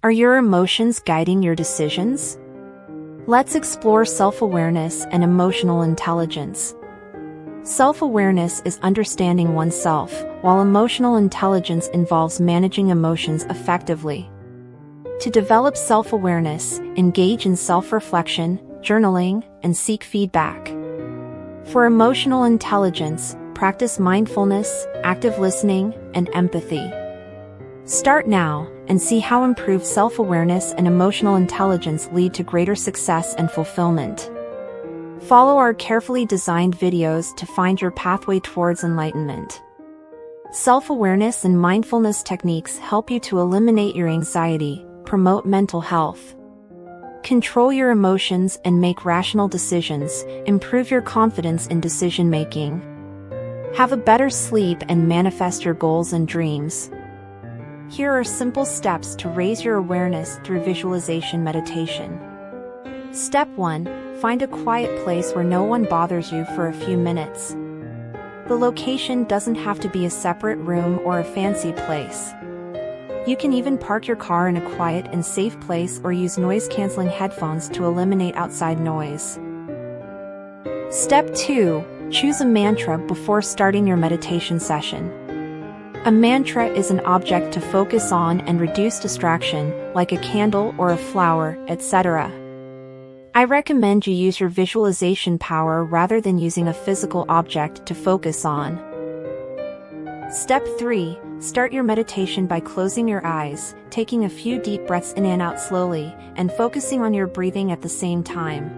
Are your emotions guiding your decisions? Let's explore self-awareness and emotional intelligence. Self-awareness is understanding oneself, while emotional intelligence involves managing emotions effectively. To develop self-awareness, engage in self-reflection, journaling, and seek feedback. For emotional intelligence, practice mindfulness, active listening, and empathy. Start now, and see how improved self-awareness and emotional intelligence lead to greater success and fulfillment. Follow our carefully designed videos to find your pathway towards enlightenment. Self-awareness and mindfulness techniques help you to eliminate your anxiety, promote mental health, control your emotions and make rational decisions, improve your confidence in decision-making, have a better sleep and manifest your goals and dreams. Here are simple steps to raise your awareness through visualization meditation. Step 1. Find a quiet place where no one bothers you for a few minutes. The location doesn't have to be a separate room or a fancy place. You can even park your car in a quiet and safe place or use noise-canceling headphones to eliminate outside noise. Step 2. Choose a mantra before starting your meditation session. A mantra is an object to focus on and reduce distraction, like a candle or a flower, etc. I recommend you use your visualization power rather than using a physical object to focus on. Step 3. Start your meditation by closing your eyes, taking a few deep breaths in and out slowly, and focusing on your breathing at the same time.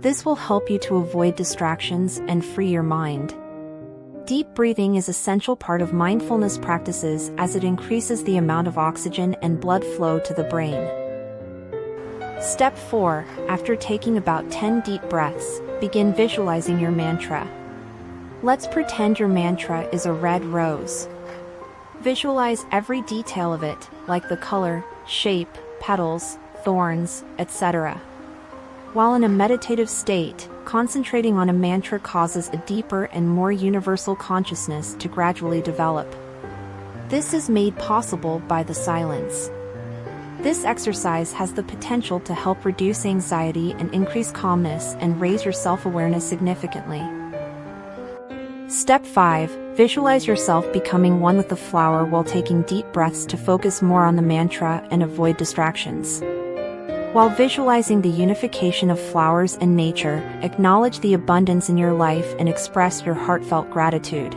This will help you to avoid distractions and free your mind. Deep breathing is an essential part of mindfulness practices as it increases the amount of oxygen and blood flow to the brain. Step 4. After taking about 10 deep breaths, begin visualizing your mantra. Let's pretend your mantra is a red rose. Visualize every detail of it, like the color, shape, petals, thorns, etc. While in a meditative state, concentrating on a mantra causes a deeper and more universal consciousness to gradually develop. This is made possible by the silence. This exercise has the potential to help reduce anxiety and increase calmness and raise your self-awareness significantly. Step 5. Visualize yourself becoming one with the flower while taking deep breaths to focus more on the mantra and avoid distractions. While visualizing the unification of flowers and nature, acknowledge the abundance in your life and express your heartfelt gratitude.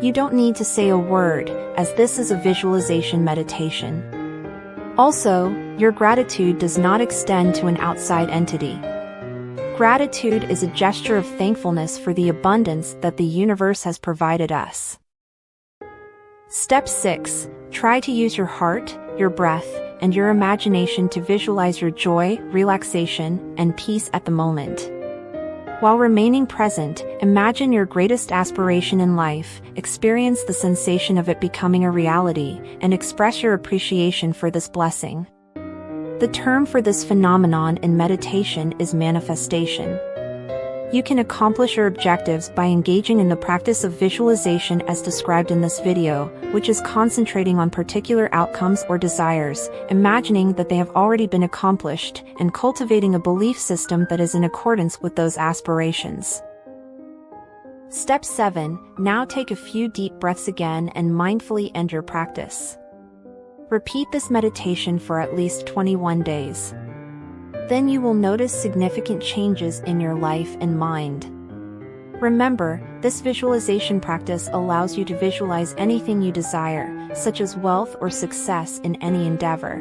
You don't need to say a word, as this is a visualization meditation. Also, your gratitude does not extend to an outside entity. Gratitude is a gesture of thankfulness for the abundance that the universe has provided us. Step 6. Try to use your heart, your breath, and your imagination to visualize your joy, relaxation, and peace at the moment. While remaining present, imagine your greatest aspiration in life, experience the sensation of it becoming a reality, and express your appreciation for this blessing. The term for this phenomenon in meditation is manifestation. You can accomplish your objectives by engaging in the practice of visualization as described in this video, which is concentrating on particular outcomes or desires, imagining that they have already been accomplished, and cultivating a belief system that is in accordance with those aspirations. Step 7. Now take a few deep breaths again and mindfully end your practice. Repeat this meditation for at least 21 days. Then you will notice significant changes in your life and mind. Remember, this visualization practice allows you to visualize anything you desire, such as wealth or success in any endeavor.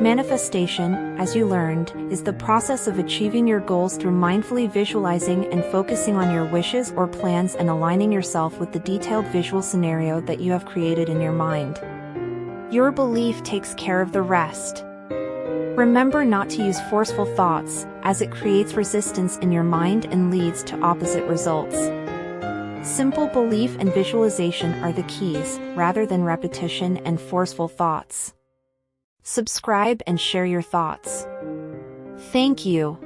Manifestation, as you learned, is the process of achieving your goals through mindfully visualizing and focusing on your wishes or plans and aligning yourself with the detailed visual scenario that you have created in your mind. Your belief takes care of the rest. Remember not to use forceful thoughts, as it creates resistance in your mind and leads to opposite results. Simple belief and visualization are the keys, rather than repetition and forceful thoughts. Subscribe and share your thoughts. Thank you.